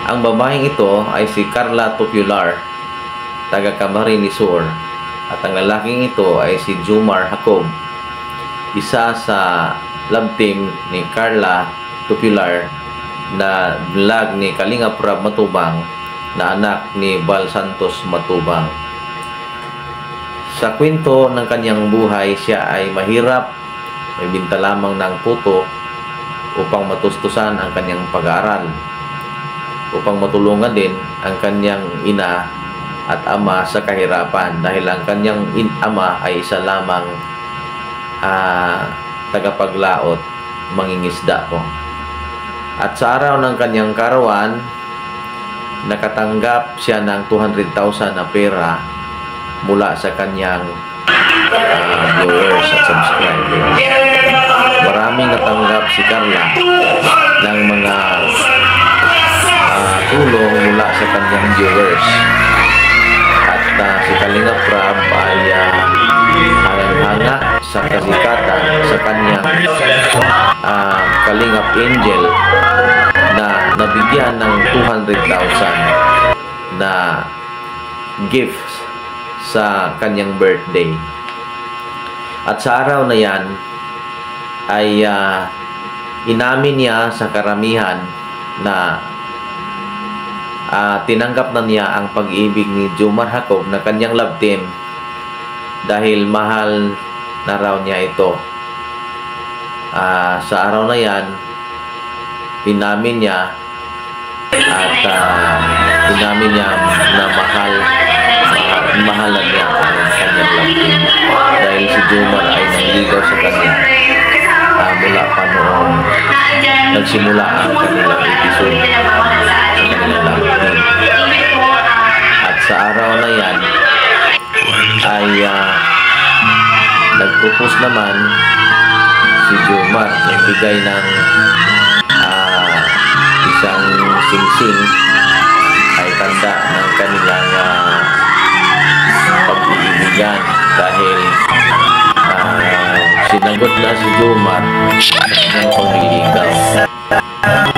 Ang babaeng ito ay si Carla Tupular, taga Camarines Sur, at ang lalaking ito ay si Jomar Jacob, isa sa love team ni Carla Tupular na vlog ni Kalinga Prab Matubang na anak ni Val Santos Matubang. Sa kwento ng kanyang buhay, siya ay mahirap, may binta lamang ng puto upang matustusan ang kanyang pag-aaral, upang matulungan din ang kanyang ina at ama sa kahirapan dahil ang kanyang ama ay isa lamang tagapaglaot, mangingisda po. At sa araw ng kanyang karawan, nakatanggap siya ng 200,000 na pera mula sa kanyang viewers at subscribers. Maraming natanggap si Carla ng mga tulong mula sa kanyang viewers. At si Kalinga Prab ay hangang-hanga sa kasikatan sa kanyang Kalingap Angel na nabigyan ng 200,000 na gifts sa kanyang birthday. At sa araw na yan ay inamin niya sa karamihan na tinanggap na niya ang pag-ibig ni Jomar Jacob na kanyang love team dahil mahal na raw niya ito. Sa araw na yan, inamin niya at inamin niya na mahalan niya ang kanyang love team dahil si Jomar ay nangligaw sa kanya mula pa noong nagsimula ang kanilang episode sa kanilang love team. At sa araw na yan ay nagpropose naman si Jomar, nagbigay ng isang singsing ay tanda ng kanilang pag-iibigan dahil sinagot na si Jomar ng pagliligaw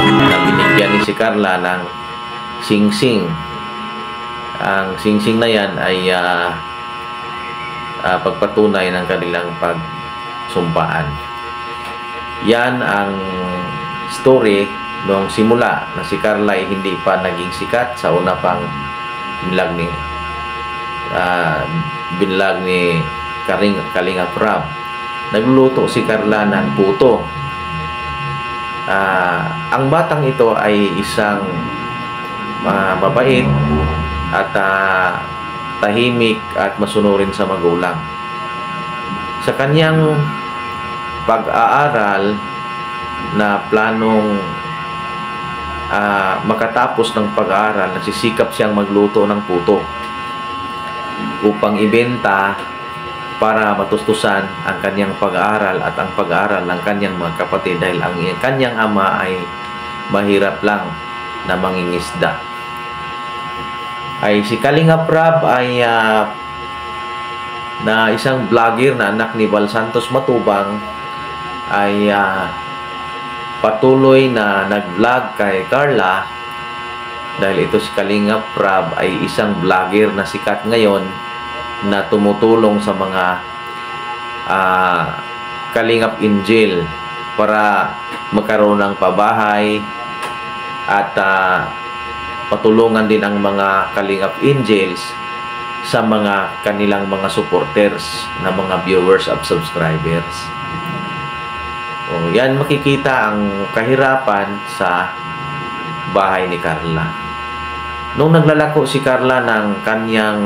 na binigyan ni si Carla ng singsing. Ang singsing na yan ay pagpatunay ng kanilang pagsumpaan. Yan ang story noong simula na si Carla ay hindi pa naging sikat sa una pang binlag ni Kalinga Prab. Nagluluto si Carla ng puto. Ang batang ito ay isang mabait at tahimik at masunurin sa magulang. Sa kanyang pag-aaral na planong makatapos ng pag-aaral, nagsisikap siyang magluto ng puto upang ibenta para matustusan ang kanyang pag-aaral at ang pag-aaral ng kanyang mga kapatid dahil ang kanyang ama ay mahirap lang na mangingisda. Ay si Kalinga Prab ay na isang vlogger na anak ni Val Santos Matubang ay patuloy na nag-vlog kay Carla dahil ito si Kalinga Prab ay isang vlogger na sikat ngayon na tumutulong sa mga Kalingap Angel para magkaroon ng pabahay at patulungan din ang mga Kalingap Angels sa mga kanilang mga supporters na mga viewers at subscribers. Yan makikita ang kahirapan sa bahay ni Carla. Nung naglalako si Carla ng kanyang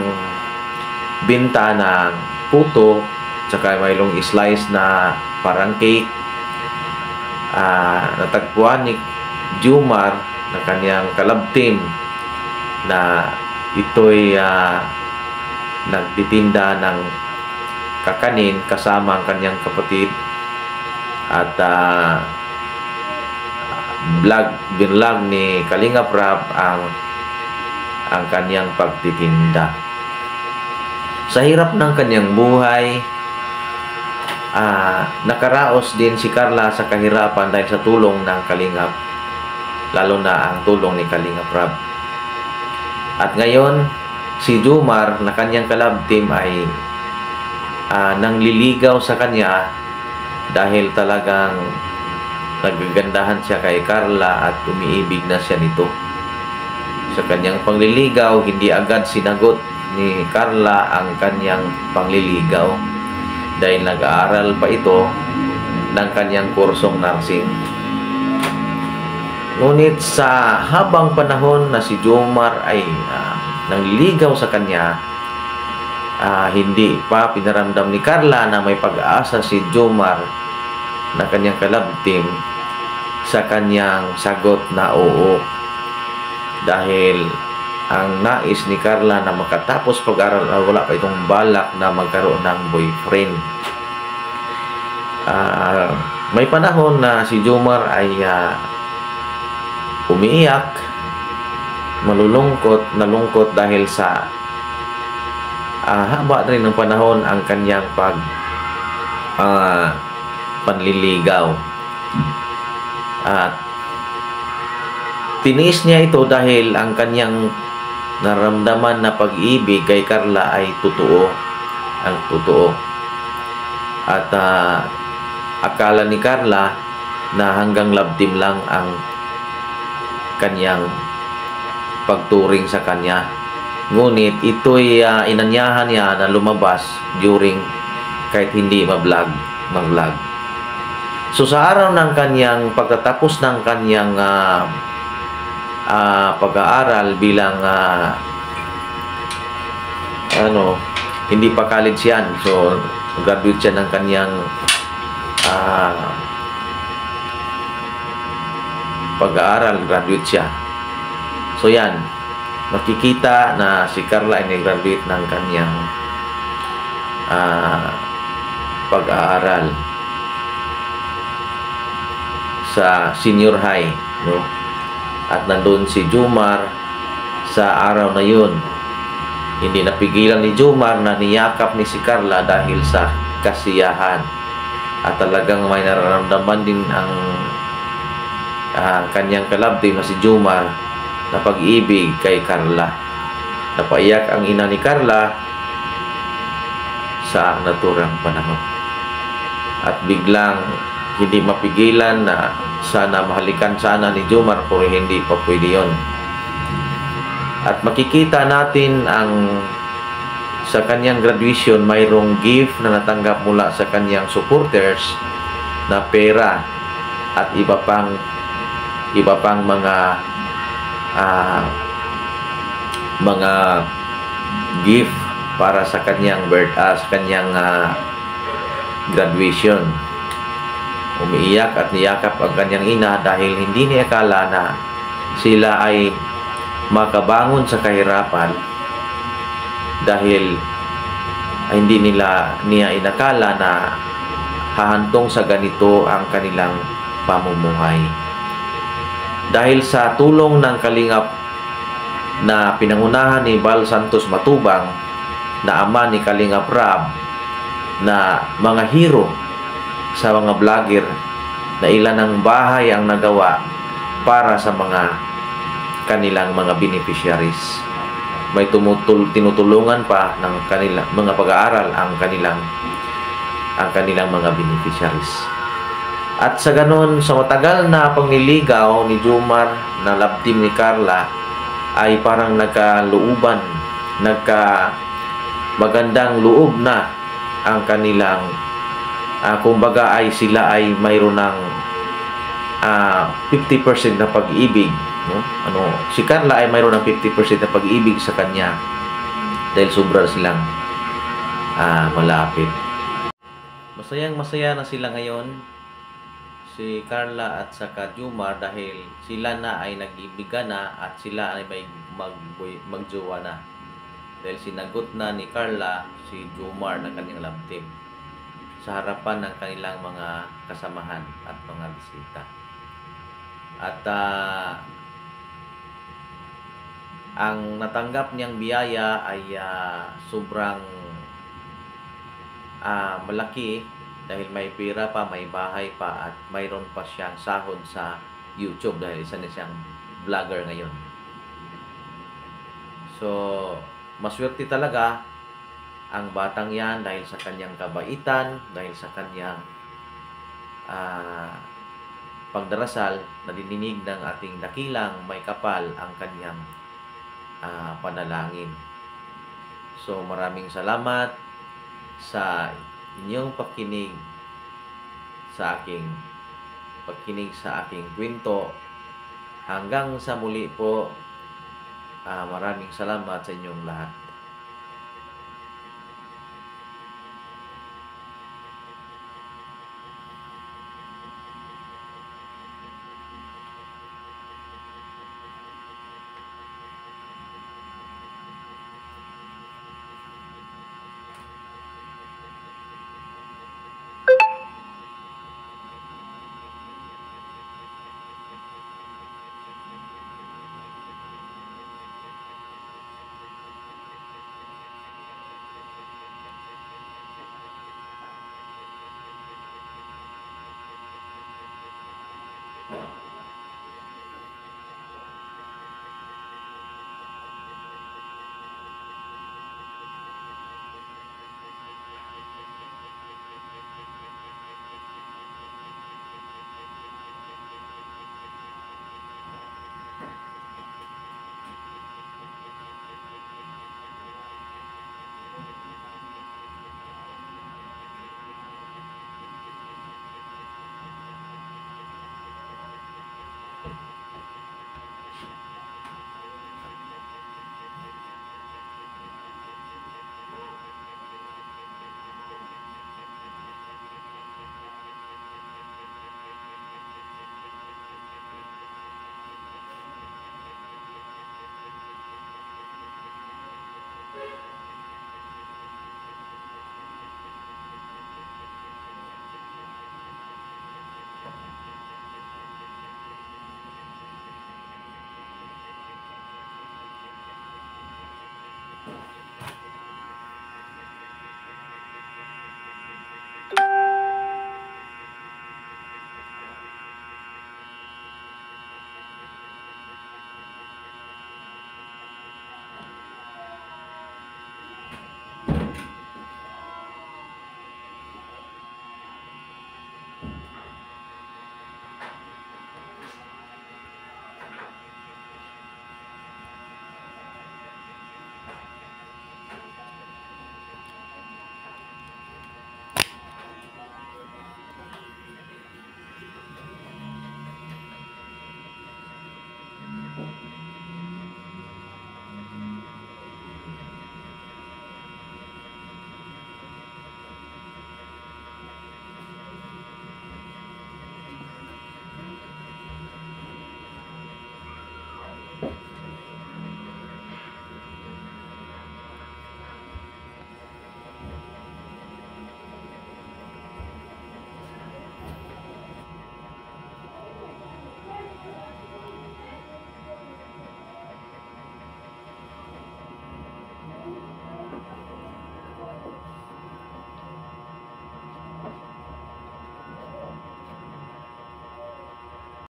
binta ng puto tsaka mayroong slice na parang cake, natagpuan ni Jomar na kanyang kalab team na ito'y nagtitinda ng kakanin kasama ang kanyang kapatid at binlog ni Kalinga Prab ang kanyang pagtitinda. Sa hirap ng kanyang buhay, nakaraos din si Carla sa kahirapan dahil sa tulong ng Kalingap lalo na ang tulong ni Kalinga Prab. At ngayon, si Jomar na kanyang kalab team ay nangliligaw sa kanya dahil talagang nagagandahan siya kay Carla at umiibig na siya nito. Sa kanyang pangliligaw, hindi agad sinagot ni Carla ang kanyang pangliligaw dahil nag-aaral pa ito ng kanyang kursong nursing. Ngunit sa habang panahon na si Jomar ay nangliligaw sa kanya, hindi pa pinaramdam ni Carla na may pag-asa si Jomar na kanyang kalab team sa kanyang sagot na oo. Dahil ang nais ni Carla na makatapos pag-aral, wala pa itong balak na magkaroon ng boyfriend. May panahon na si Jomar ay umiiyak, nalungkot dahil sa haba rin ng panahon ang kanyang panliligaw. At tiniis niya ito dahil ang kanyang naramdaman na pag-ibig kay Carla ay totoo. At akala ni Carla na hanggang love team lang ang kanyang pagturing sa kanya. Ngunit ito'y inanyahan niya na lumabas during kahit hindi mag-vlog. So sa araw ng kanyang pagtatapos ng kanyang pag-aaral bilang hindi pa college yan. So graduate siya ng kanyang pag-aaral, graduate siya. So yan, makikita na si Carla ay nag-graduate ng kanyang pag-aaral sa senior high, no? At nandun si Jomar sa araw na yun. Hindi napigilan ni Jomar na niyakap ni si Carla dahil sa kasiyahan. At talagang may nararamdaman din ang kanyang kalab team na si Jomar na pag-ibig kay Carla. Napaiyak ang ina ni Carla sa naturang panahon. At biglang hindi mapigilan na sana mahalikan sana ni Jomar, pero hindi pa pwede yun. At makikita natin sa kanyang graduation, mayroong gift na natanggap mula sa kanyang supporters na pera at iba pang mga gift para sa kanyang graduation. Umiiyak at niyakap ang kanyang ina dahil hindi niya akala na sila ay makabangon sa kahirapan, dahil hindi niya inakala na hahantong sa ganito ang kanilang pamumuhay. Dahil sa tulong ng kalingap na pinangunahan ni Val Santos Matubang, na ama ni Kalinga Prab, na mga hero sa mga vlogger, na ilan ng bahay ang nagawa para sa kanilang mga beneficiaries. May tinutulungan pa ng kanilang mga pag-aaral ang kanilang mga beneficiaries. At sa ganon, sa matagal na pangliligaw ni Jomar na love team ni Carla, ay parang magandang loob na ang kanilang kumbaga ay sila ay mayroon ng 50% na pag-ibig, no? Si Carla ay mayroon ng 50% na pag-ibig sa kanya dahil sobra silang malapit. Masaya na sila ngayon, si Carla at saka Jomar, dahil sila na ay nag-ibigan na at sila ay may magjowa na, dahil sinagot na ni Carla si Jomar ng kanyang love team sa harapan ng kanilang mga kasamahan at mga bisita. At ang natanggap niyang biyaya ay sobrang malaki, dahil may pera pa, may bahay pa, at mayroon pa siyang sahod sa YouTube dahil isa na siyang vlogger ngayon. So, maswerte talaga ang batang yan dahil sa kanyang kabaitan, dahil sa kanyang pagdarasal, nadidinig ng ating dakilang may kapal ang kanyang panalangin. So, maraming salamat sa inyong pakinig sa aking kwento. Hanggang sa muli po, maraming salamat sa inyong lahat.